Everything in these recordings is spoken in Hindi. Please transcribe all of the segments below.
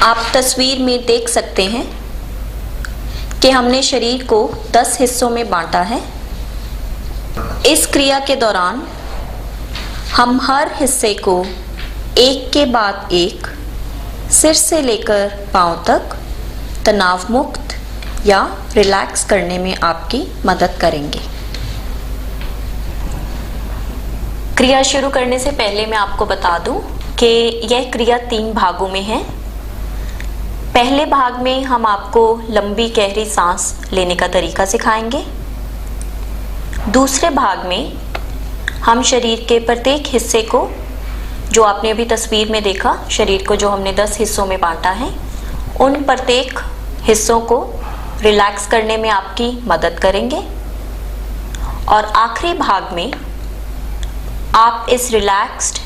आप तस्वीर में देख सकते हैं कि हमने शरीर को 10 हिस्सों में बांटा है। इस क्रिया के दौरान हम हर हिस्से को एक के बाद एक सिर से लेकर पांव तक तनाव मुक्त या रिलैक्स करने में आपकी मदद करेंगे। क्रिया शुरू करने से पहले मैं आपको बता दूं कि यह क्रिया 3 भागों में है। पहले भाग में हम आपको लंबी गहरी सांस लेने का तरीका सिखाएंगे। दूसरे भाग में हम शरीर के प्रत्येक हिस्से को, जो आपने अभी तस्वीर में देखा, शरीर को जो हमने 10 हिस्सों में बांटा है, उन प्रत्येक हिस्सों को रिलैक्स करने में आपकी मदद करेंगे। और आखिरी भाग में आप इस रिलैक्स्ड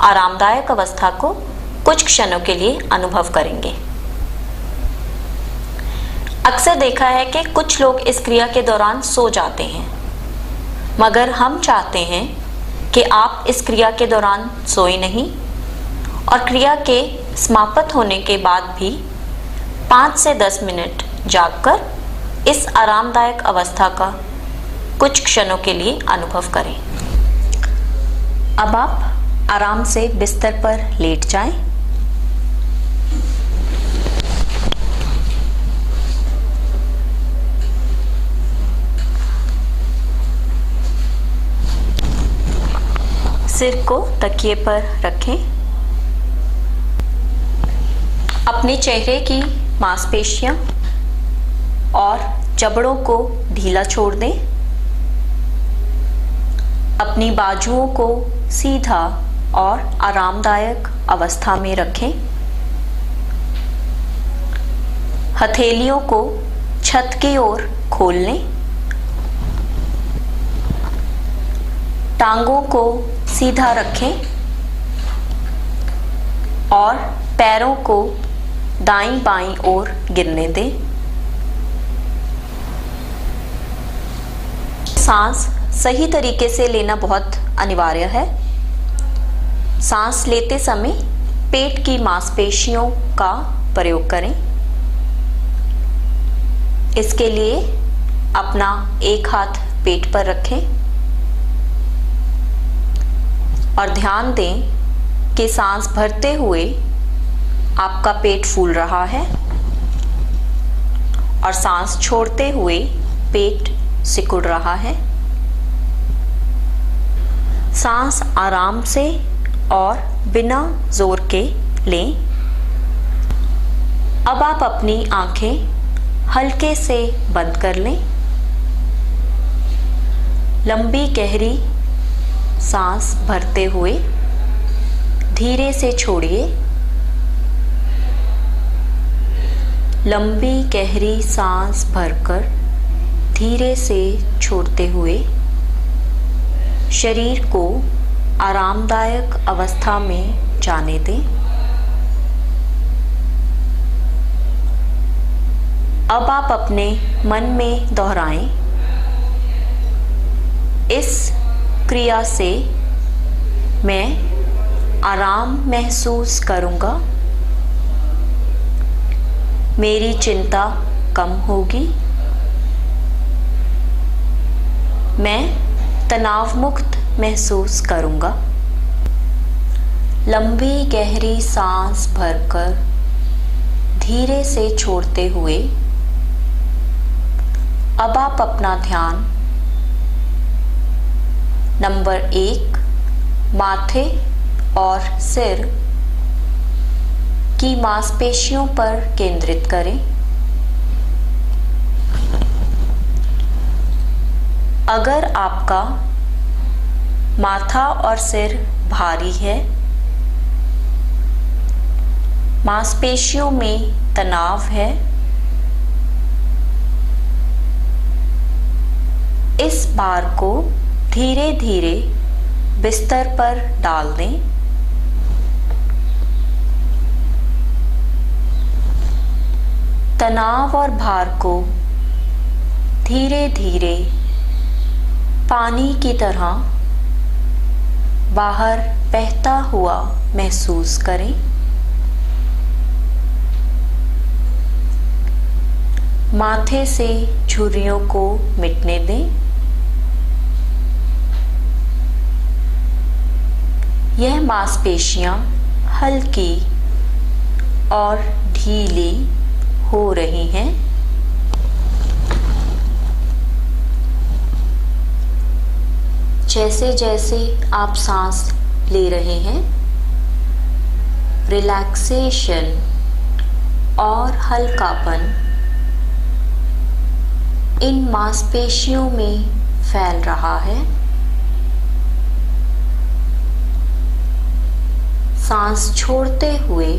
आरामदायक अवस्था को कुछ क्षणों के लिए अनुभव करेंगे। अक्सर देखा है कि कुछ लोग इस क्रिया के दौरान सो जाते हैं, मगर हम चाहते हैं कि आप इस क्रिया के दौरान सोए नहीं और क्रिया के समाप्त होने के बाद भी 5 से 10 मिनट जागकर इस आरामदायक अवस्था का कुछ क्षणों के लिए अनुभव करें। अब आप आराम से बिस्तर पर लेट जाएं। सिर को तकिए पर रखें। अपने चेहरे की मांसपेशियां और जबड़ों को ढीला छोड़ दें। अपनी बाजुओं को सीधा और आरामदायक अवस्था में रखें। हथेलियों को छत की ओर खोल लें। टांगों को सीधा रखें और पैरों को दाईं बाईं ओर गिरने दें। सांस सही तरीके से लेना बहुत अनिवार्य है। सांस लेते समय पेट की मांसपेशियों का प्रयोग करें। इसके लिए अपना एक हाथ पेट पर रखें और ध्यान दें कि सांस भरते हुए आपका पेट फूल रहा है और सांस छोड़ते हुए पेट सिकुड़ रहा है। सांस आराम से और बिना जोर के लें। अब आप अपनी आंखें हल्के से बंद कर लें। लंबी गहरी सांस भरते हुए धीरे से छोड़िए। लंबी गहरी सांस भरकर धीरे से छोड़ते हुए शरीर को आरामदायक अवस्था में जाने दें। अब आप अपने मन में दोहराएं, इस क्रिया से मैं आराम महसूस करूंगा, मेरी चिंता कम होगी, मैं तनाव मुक्त महसूस करूंगा। लंबी गहरी सांस भरकर धीरे से छोड़ते हुए अब आप अपना ध्यान नंबर 1 माथे और सिर की मांसपेशियों पर केंद्रित करें। अगर आपका माथा और सिर भारी है, मांसपेशियों में तनाव है, इस भार को धीरे धीरे बिस्तर पर डाल दें। तनाव और भार को धीरे धीरे पानी की तरह बाहर बहता हुआ महसूस करें। माथे से झुर्रियों को मिटने दें। यह मांसपेशियां हल्की और ढीली हो रही हैं। जैसे जैसे आप सांस ले रहे हैं, रिलैक्सेशन और हल्कापन इन मांसपेशियों में फैल रहा है। सांस छोड़ते हुए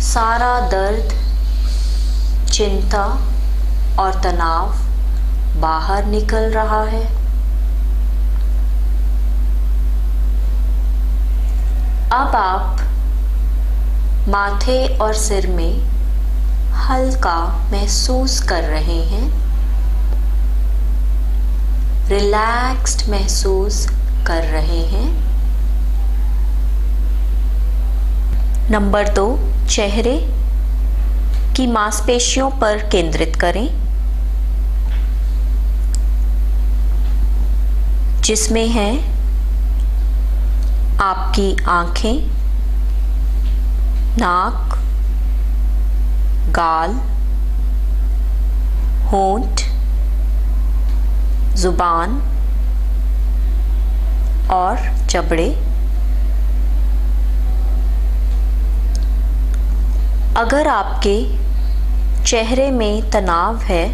सारा दर्द, चिंता और तनाव बाहर निकल रहा है। अब आप माथे और सिर में हल्का महसूस कर रहे हैं, रिलैक्स्ड महसूस कर रहे हैं। नंबर 2, चेहरे की मांसपेशियों पर केंद्रित करें, जिसमें है आपकी आंखें, नाक, गाल, होंठ, जुबान और जबड़े। अगर आपके चेहरे में तनाव है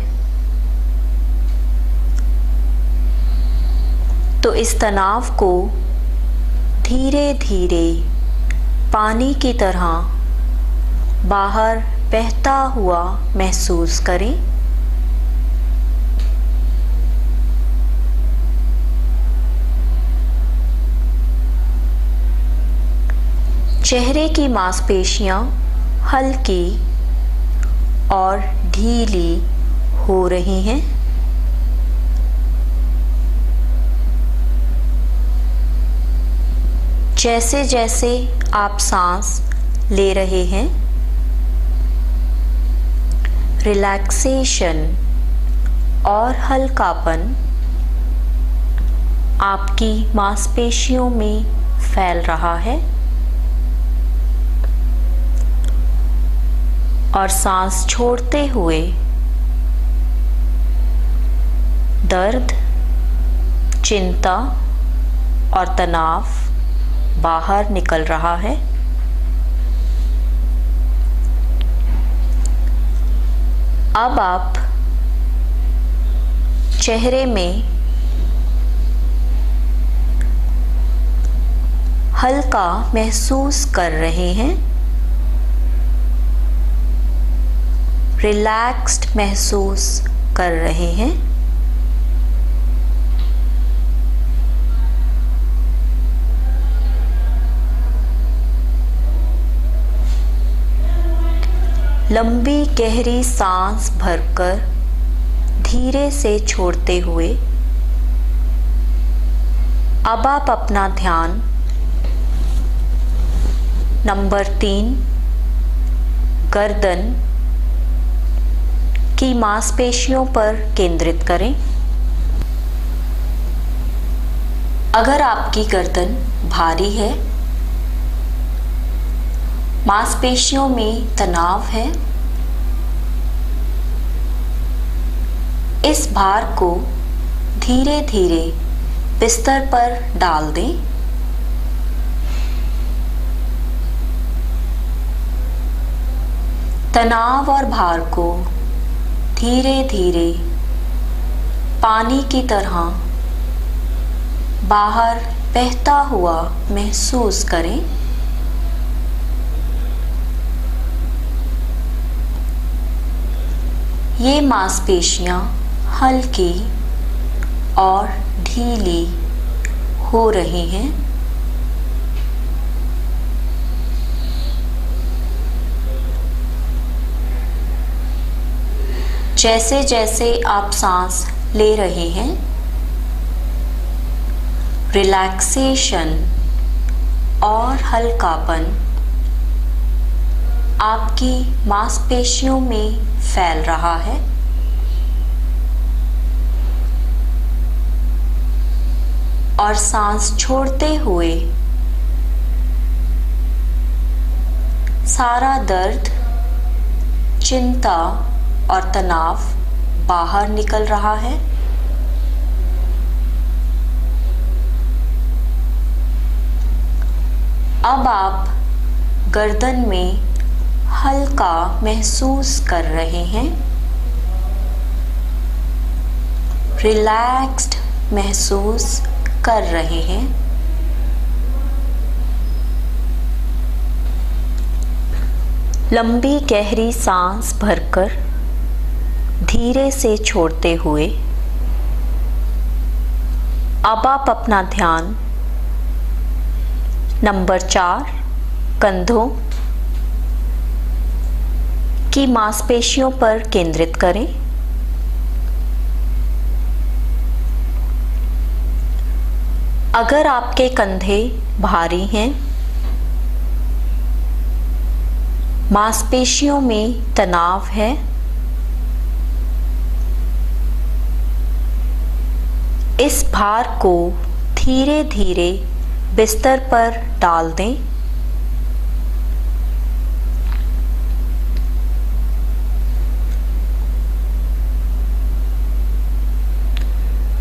तो इस तनाव को धीरे धीरे पानी की तरह बाहर बहता हुआ महसूस करें। चेहरे की मांसपेशियां हल्की और ढीली हो रही हैं। जैसे जैसे आप सांस ले रहे हैं, रिलैक्सेशन और हल्कापन आपकी मांसपेशियों में फैल रहा है और सांस छोड़ते हुए दर्द, चिंता और तनाव बाहर निकल रहा है। अब आप चेहरे में हल्का महसूस कर रहे हैं, रिलैक्स्ड महसूस कर रहे हैं। लंबी गहरी सांस भरकर धीरे से छोड़ते हुए अब आप अपना ध्यान नंबर 3, गर्दन की मांसपेशियों पर केंद्रित करें। अगर आपकी गर्दन भारी है, मांसपेशियों में तनाव है, इस भार को धीरे धीरे बिस्तर पर डाल दें। तनाव और भार को धीरे धीरे पानी की तरह बाहर बहता हुआ महसूस करें। ये मांसपेशियां हल्की और ढीली हो रही हैं। जैसे जैसे आप सांस ले रहे हैं, रिलैक्सेशन और हल्कापन आपकी मांसपेशियों में फैल रहा है। और सांस छोड़ते हुए सारा दर्द, चिंता और तनाव बाहर निकल रहा है। अब आप गर्दन में हल्का महसूस कर रहे हैं, रिलैक्स्ड महसूस कर रहे हैं। लंबी गहरी सांस भरकर धीरे से छोड़ते हुए अब आप अपना ध्यान नंबर 4 कंधों की मांसपेशियों पर केंद्रित करें। अगर आपके कंधे भारी हैं, मांसपेशियों में तनाव है, इस भार को धीरे धीरे बिस्तर पर डाल दें।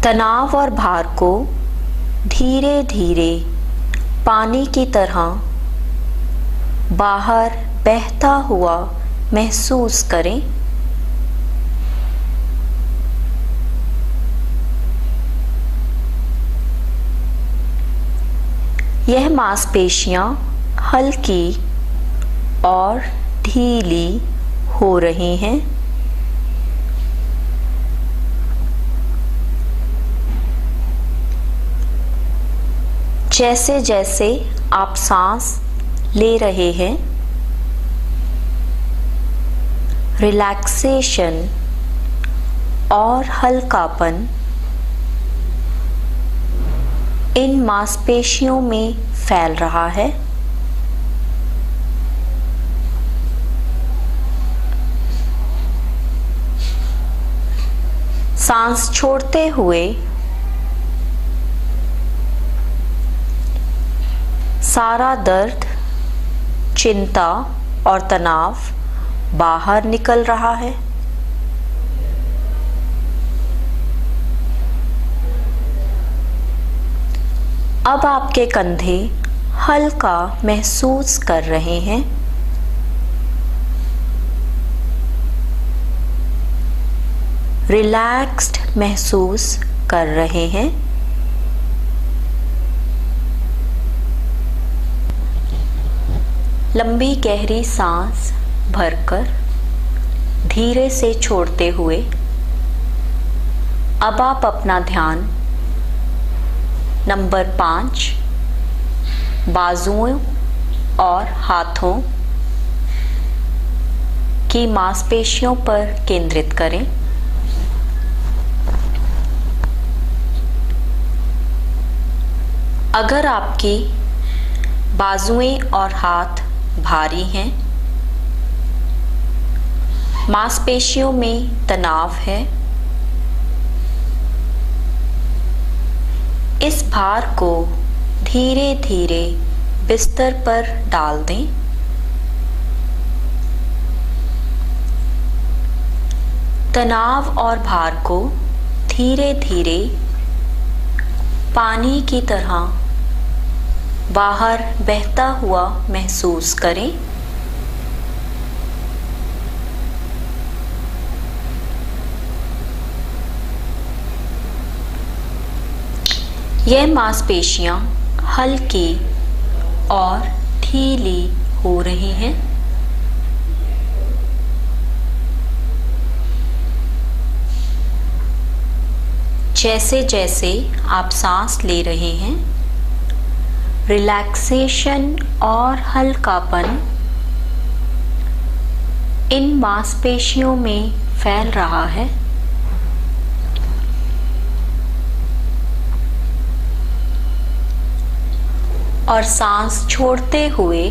तनाव और भार को धीरे धीरे पानी की तरह बाहर बहता हुआ महसूस करें। यह मांसपेशियां हल्की और ढीली हो रही हैं। जैसे जैसे आप सांस ले रहे हैं, रिलैक्सेशन और हल्कापन इन मांसपेशियों में फैल रहा है। सांस छोड़ते हुए सारा दर्द, चिंता और तनाव बाहर निकल रहा है। अब आपके कंधे हल्का महसूस कर रहे हैं। रिलैक्स्ड महसूस कर रहे हैं। लंबी गहरी सांस भरकर धीरे से छोड़ते हुए अब आप अपना ध्यान नंबर 5 बाजुओं और हाथों की मांसपेशियों पर केंद्रित करें। अगर आपकी बाजुएं और हाथ भारी हैं, मांसपेशियों में तनाव है, इस भार को धीरे धीरे बिस्तर पर डाल दें। तनाव और भार को धीरे धीरे पानी की तरह बाहर बहता हुआ महसूस करें। यह मांसपेशियां हल्की और ढीली हो रही हैं। जैसे जैसे आप सांस ले रहे हैं, रिलैक्सेशन और हल्कापन इन मांसपेशियों में फैल रहा है। और सांस छोड़ते हुए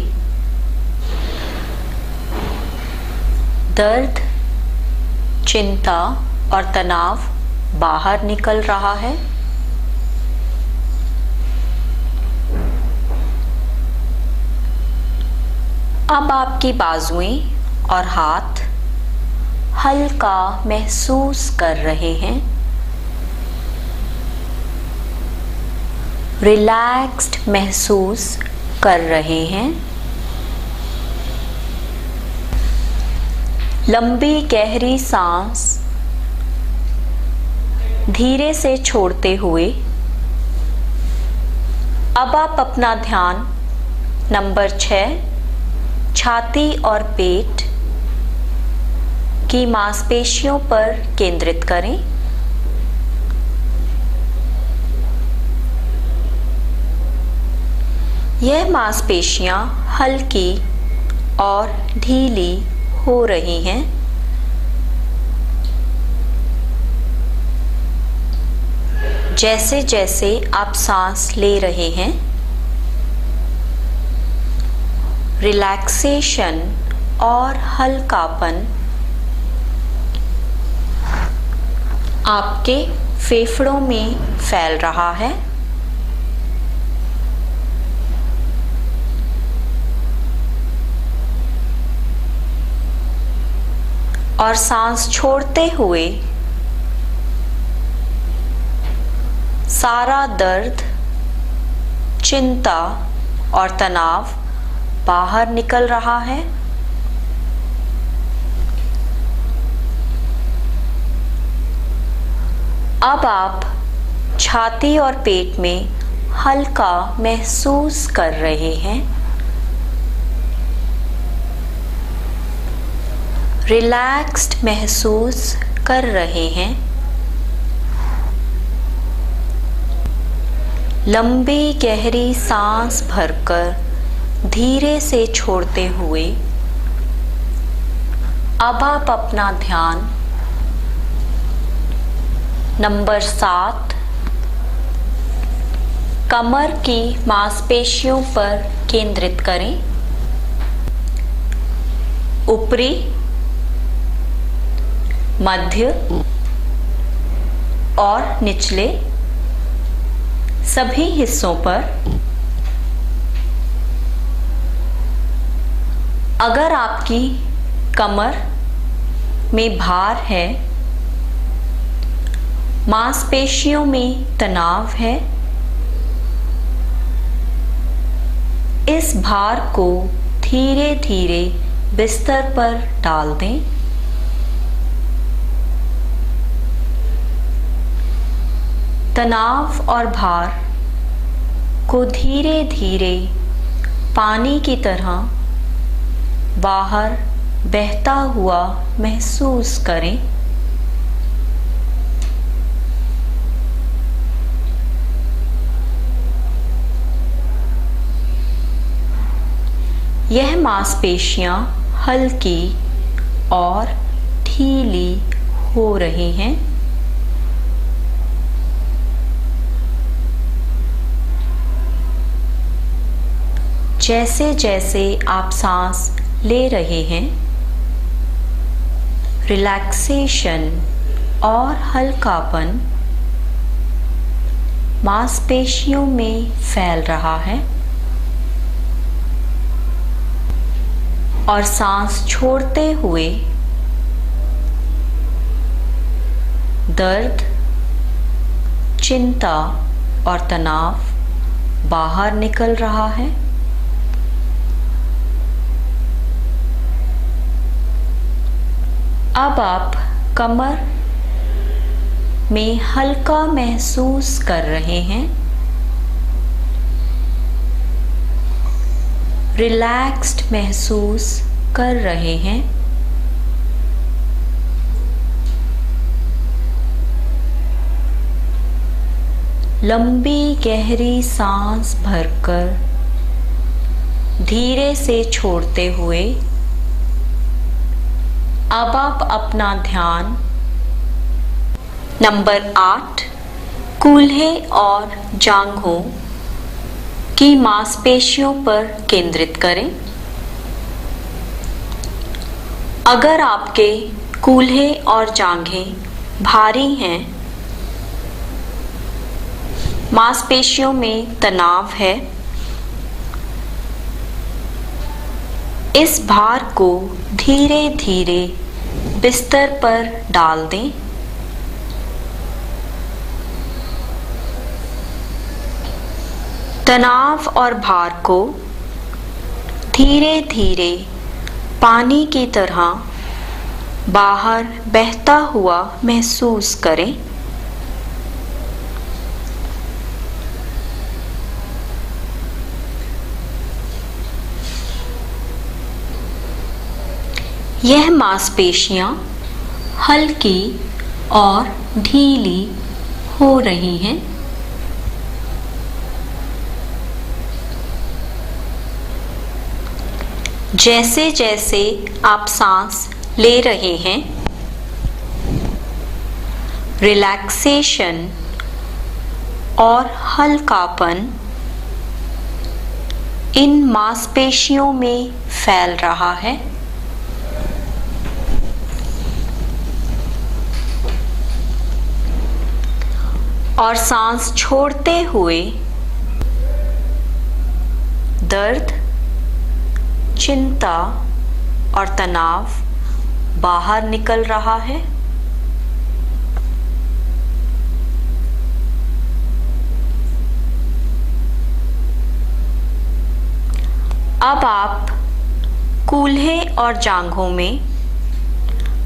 दर्द, चिंता और तनाव बाहर निकल रहा है। अब आपकी बाजुएं और हाथ हल्का महसूस कर रहे हैं, रिलैक्स्ड महसूस कर रहे हैं। लंबी गहरी सांस धीरे से छोड़ते हुए अब आप अपना ध्यान नंबर 6 छाती और पेट की मांसपेशियों पर केंद्रित करें। यह मांसपेशियां हल्की और ढीली हो रही हैं। जैसे जैसे आप सांस ले रहे हैं, रिलैक्सेशन और हल्कापन आपके फेफड़ों में फैल रहा है। और सांस छोड़ते हुए सारा दर्द, चिंता और तनाव बाहर निकल रहा है। अब आप छाती और पेट में हल्का महसूस कर रहे हैं, रिलैक्स्ड महसूस कर रहे हैं। लंबी गहरी सांस भरकर धीरे से छोड़ते हुए अब आप अपना ध्यान नंबर 7 कमर की मांसपेशियों पर केंद्रित करें। ऊपरी, मध्य और निचले सभी हिस्सों पर अगर आपकी कमर में भार है, मांसपेशियों में तनाव है, इस भार को धीरे धीरे बिस्तर पर डाल दें। तनाव और भार को धीरे धीरे पानी की तरह बाहर बहता हुआ महसूस करें। यह मांसपेशियां हल्की और ढीली हो रही हैं। जैसे जैसे आप सांस ले रहे हैं, रिलैक्सेशन और हल्कापन मांसपेशियों में फैल रहा है और सांस छोड़ते हुए दर्द, चिंता और तनाव बाहर निकल रहा है। अब आप कमर में हल्का महसूस कर रहे हैं, रिलैक्स्ड महसूस कर रहे हैं। लंबी गहरी सांस भरकर धीरे से छोड़ते हुए अब आप अपना ध्यान नंबर 8 कूल्हे और जांघों की मांसपेशियों पर केंद्रित करें। अगर आपके कूल्हे और जांघें भारी हैं, मांसपेशियों में तनाव है, इस भार को धीरे धीरे बिस्तर पर डाल दें। तनाव और भार को धीरे धीरे पानी की तरह बाहर बहता हुआ महसूस करें। यह मांसपेशियां हल्की और ढीली हो रही हैं। जैसे जैसे आप सांस ले रहे हैं, रिलैक्सेशन और हल्कापन इन मांसपेशियों में फैल रहा है। और सांस छोड़ते हुए दर्द, चिंता और तनाव बाहर निकल रहा है। अब आप कूल्हे और जांघों में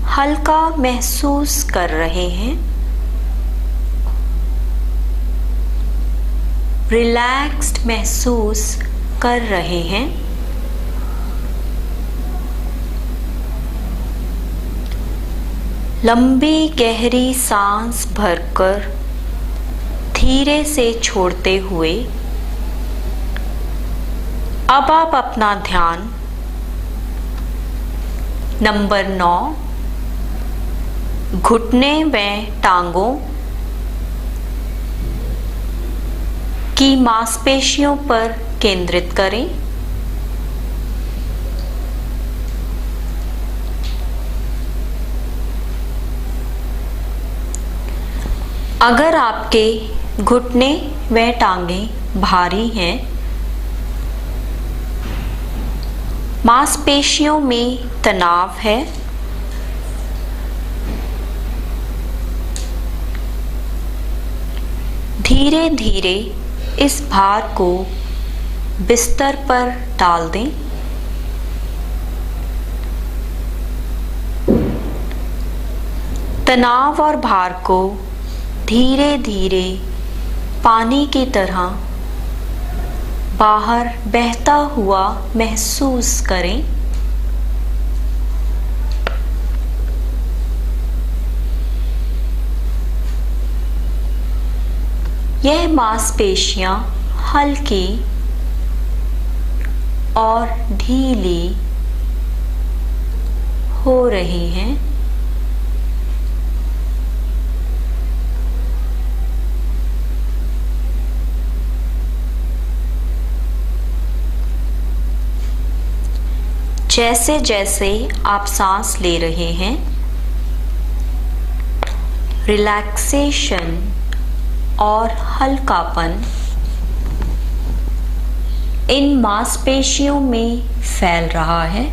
हल्का महसूस कर रहे हैं। रिलैक्स्ड महसूस कर रहे हैं। लंबी गहरी सांस भरकर धीरे से छोड़ते हुए अब आप अपना ध्यान नंबर 9 घुटने व टांगों की मांसपेशियों पर केंद्रित करें। अगर आपके घुटने व टांगें भारी हैं, मांसपेशियों में तनाव है, धीरे धीरे इस भार को बिस्तर पर डाल दें। तनाव और भार को धीरे धीरे पानी की तरह बाहर बहता हुआ महसूस करें। यह मांसपेशियां हल्की और ढीली हो रही हैं। जैसे जैसे आप सांस ले रहे हैं, रिलैक्सेशन और हल्कापन इन मांसपेशियों में फैल रहा है।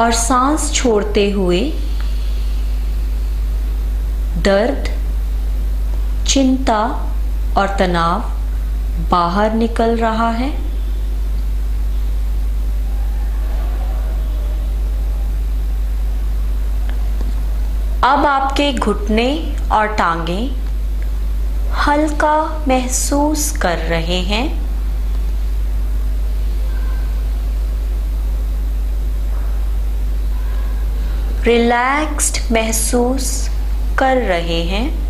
और सांस छोड़ते हुए दर्द, चिंता और तनाव बाहर निकल रहा है। अब आपके घुटने और टांगें हल्का महसूस कर रहे हैं। रिलैक्स्ड महसूस कर रहे हैं।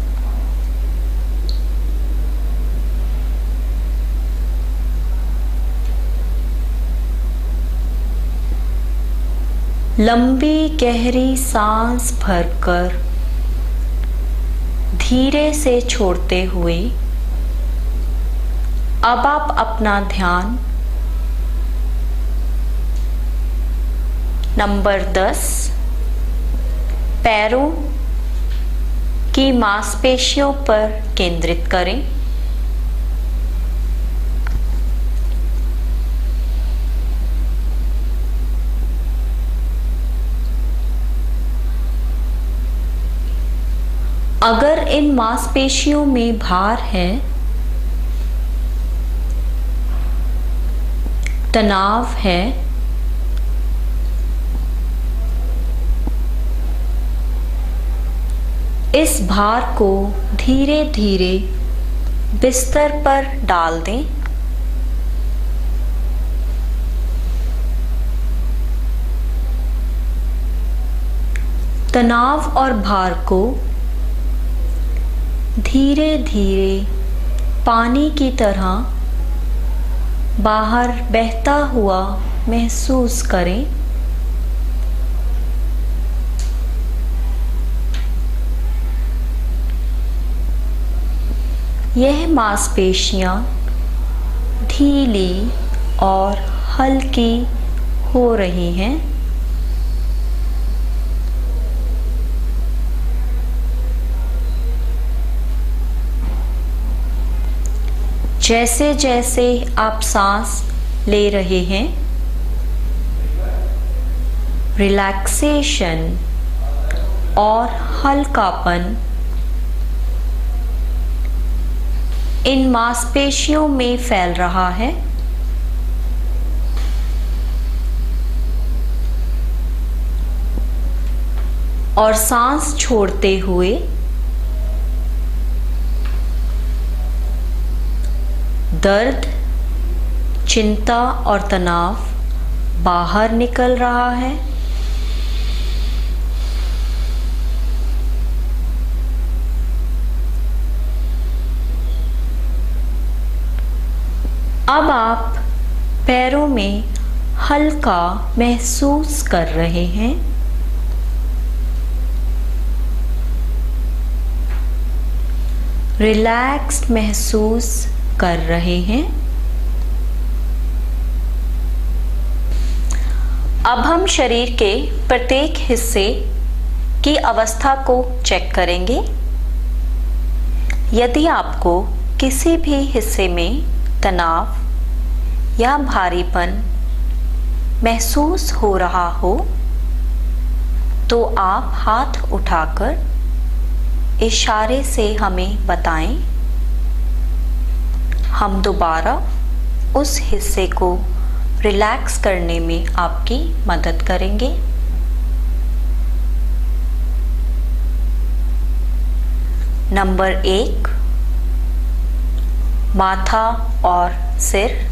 लंबी गहरी सांस भरकर धीरे से छोड़ते हुए अब आप अपना ध्यान नंबर 10, पैरों की मांसपेशियों पर केंद्रित करें। अगर इन मांसपेशियों में भार है, तनाव है, इस भार को धीरे धीरे बिस्तर पर डाल दें। तनाव और भार को धीरे धीरे पानी की तरह बाहर बहता हुआ महसूस करें। यह मांसपेशियां ढीली और हल्की हो रही हैं। जैसे जैसे आप सांस ले रहे हैं, रिलैक्सेशन और हल्कापन इन मांसपेशियों में फैल रहा है। और सांस छोड़ते हुए दर्द, चिंता और तनाव बाहर निकल रहा है। अब आप पैरों में हल्का महसूस कर रहे हैं। रिलैक्स्ड महसूस कर रहे हैं। अब हम शरीर के प्रत्येक हिस्से की अवस्था को चेक करेंगे। यदि आपको किसी भी हिस्से में तनाव या भारीपन महसूस हो रहा हो, तो आप हाथ उठाकर इशारे से हमें बताएं। हम दोबारा उस हिस्से को रिलैक्स करने में आपकी मदद करेंगे। नंबर 1, माथा और सिर।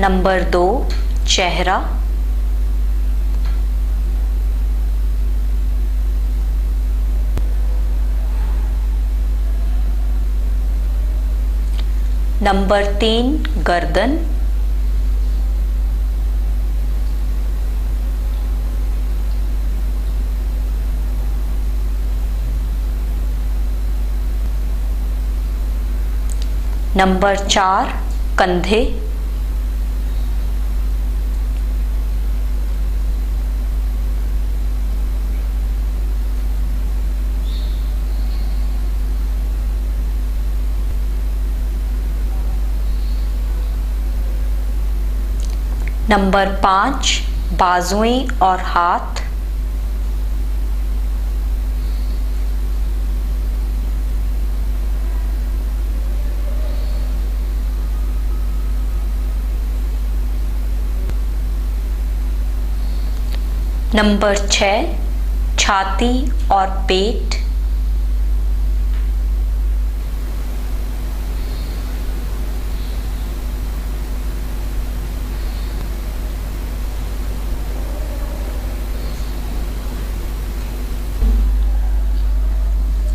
नंबर 2, चेहरा। नंबर 3, गर्दन। नंबर 4, कंधे। नंबर 5, बाजुएं और हाथ। नंबर 6, छाती और पेट।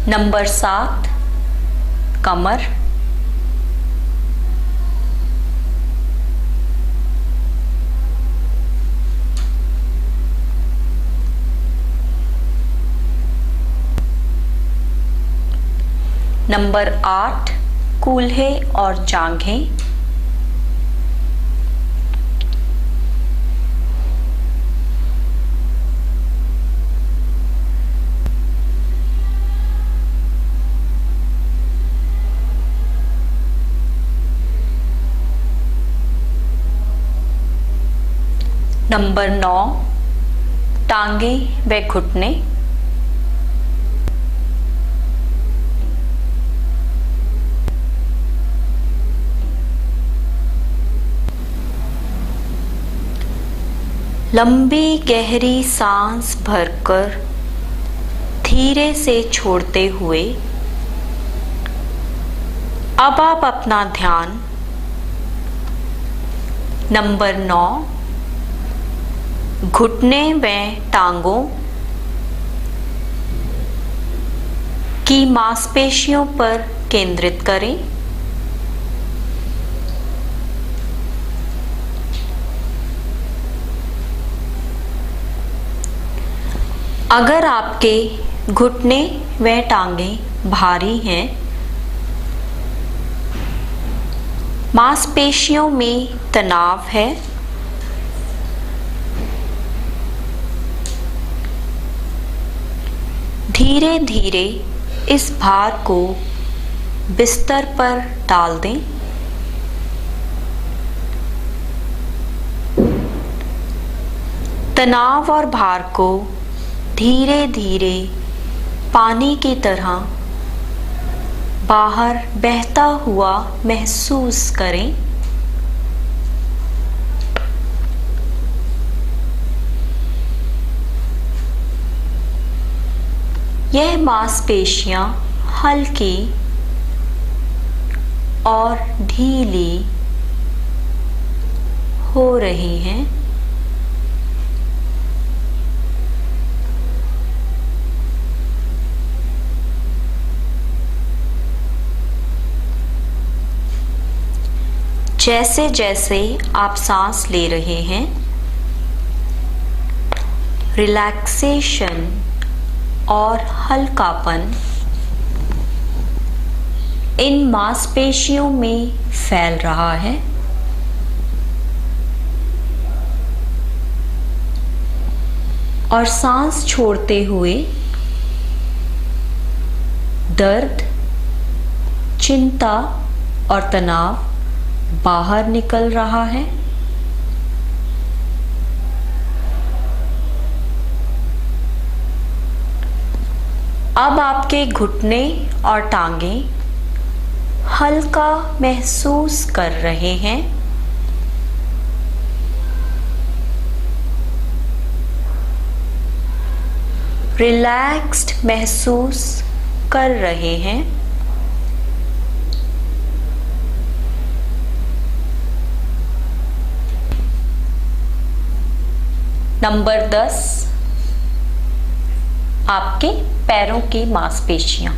नंबर 7, कमर। नंबर 8 कूल्हे और जांघें। नंबर 9 टांगे व घुटने। लंबी गहरी सांस भरकर धीरे से छोड़ते हुए अब आप अपना ध्यान नंबर 9 घुटने व टांगों की मांसपेशियों पर केंद्रित करें। अगर आपके घुटने व टांगें भारी हैं, मांसपेशियों में तनाव है, धीरे धीरे इस भार को बिस्तर पर डाल दें। तनाव और भार को धीरे धीरे पानी की तरह बाहर बहता हुआ महसूस करें। यह मांसपेशियां हल्की और ढीली हो रही हैं। जैसे जैसे आप सांस ले रहे हैं, रिलैक्सेशन और हल्कापन इन मांसपेशियों में फैल रहा है। और सांस छोड़ते हुए दर्द, चिंता और तनाव बाहर निकल रहा है। अब आपके घुटने और टांगें हल्का महसूस कर रहे हैं। रिलैक्स्ड महसूस कर रहे हैं। नंबर 10 आपके पैरों की मांसपेशियां।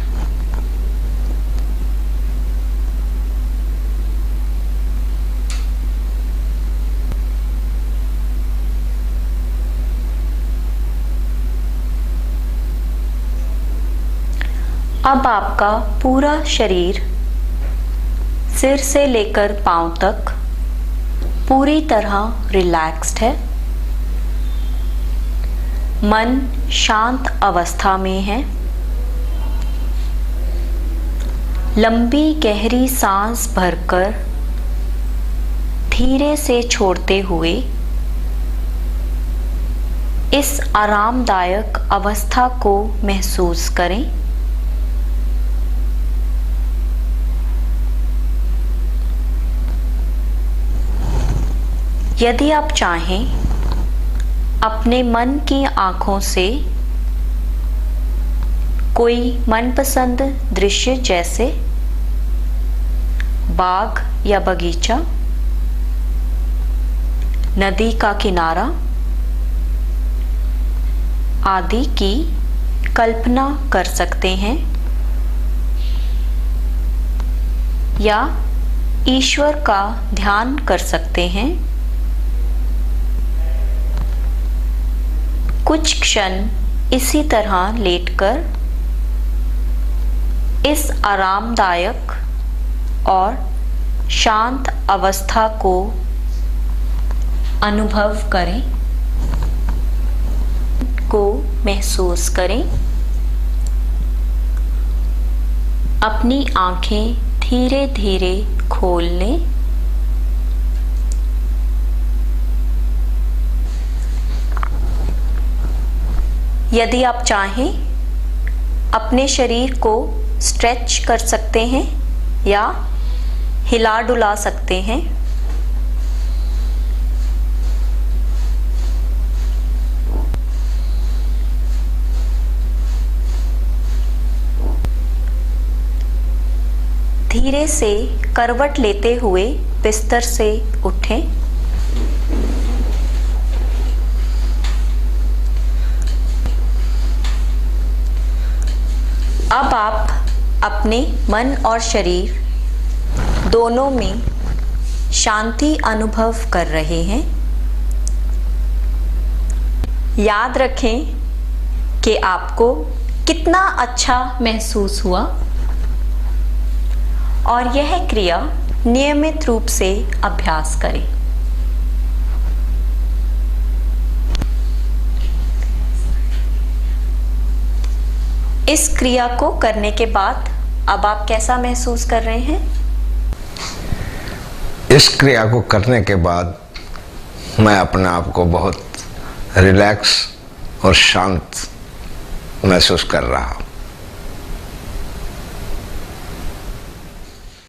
अब आपका पूरा शरीर सिर से लेकर पांव तक पूरी तरह रिलैक्स्ड है। मन शांत अवस्था में है। लंबी गहरी सांस भरकर धीरे से छोड़ते हुए इस आरामदायक अवस्था को महसूस करें। यदि आप चाहें, अपने मन की आंखों से कोई मनपसंद दृश्य जैसे बाग या बगीचा, नदी का किनारा आदि की कल्पना कर सकते हैं या ईश्वर का ध्यान कर सकते हैं। कुछ क्षण इसी तरह लेटकर इस आरामदायक और शांत अवस्था को अनुभव करें, को महसूस करें। अपनी आंखें धीरे धीरे खोल लें। यदि आप चाहें अपने शरीर को स्ट्रेच कर सकते हैं या हिला डुला सकते हैं। धीरे से करवट लेते हुए बिस्तर से उठें। अब आप अपने मन और शरीर दोनों में शांति अनुभव कर रहे हैं। याद रखें कि आपको कितना अच्छा महसूस हुआ और यह क्रिया नियमित रूप से अभ्यास करें। इस क्रिया को करने के बाद अब आप कैसा महसूस कर रहे हैं? इस क्रिया को करने के बाद मैं अपने आप को बहुत रिलैक्स और शांत महसूस कर रहा हूँ।